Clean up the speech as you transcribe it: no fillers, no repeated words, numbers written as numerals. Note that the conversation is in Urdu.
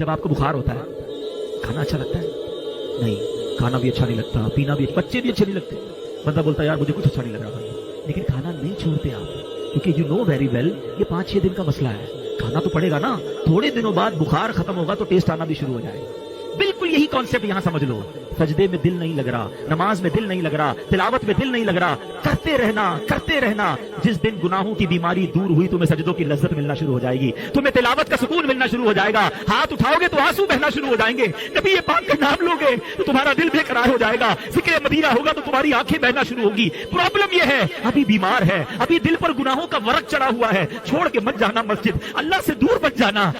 جب آپ کو بخار ہوتا ہے کھانا اچھا لگتا ہے؟ نہیں، کھانا بھی اچھا نہیں لگتا، پینا بھی، بچے بھی اچھے نہیں لگتے، بندہ بولتا ہے یار مجھے کچھ اچھا نہیں لگ رہا بھائی، لیکن کھانا نہیں چھوڑتے آپ، کیونکہ یو نو ویری ویل یہ 5-6 دن کا مسئلہ ہے، کھانا تو پڑے گا نا، تھوڑے دنوں بعد بخار ختم ہوگا تو ٹیسٹ آنا بھی شروع ہو جائے گا۔ بالکل یہی کانسیپٹ یہاں سمجھ لو، سجدے میں دل نہیں لگ رہا، نماز میں دل نہیں لگ رہا، تلاوت میں دل نہیں لگ رہا، کرتے رہنا، جس دن گناہوں کی بیماری دور ہوئی تمہیں سجدوں کی لذت ملنا شروع ہو جائے گی، تمہیں تلاوت کا سکون ملنا شروع ہو جائے گا، ہاتھ اٹھاؤ گے تو آنسو بہنا شروع ہو جائیں گے، نبی پاک کا نام لو گے تو تمہارا دل بے قرار ہو جائے گا، ذکر مدینہ ہوگا تو تمہاری آنکھیں بہنا شروع ہوگی۔ پرابلم یہ ہے ابھی بیمار ہے، ابھی دل پر گناہوں کا ورق چڑھا ہوا ہے، چھوڑ کے مت جانا مسجد، اللہ سے دور مت جانا۔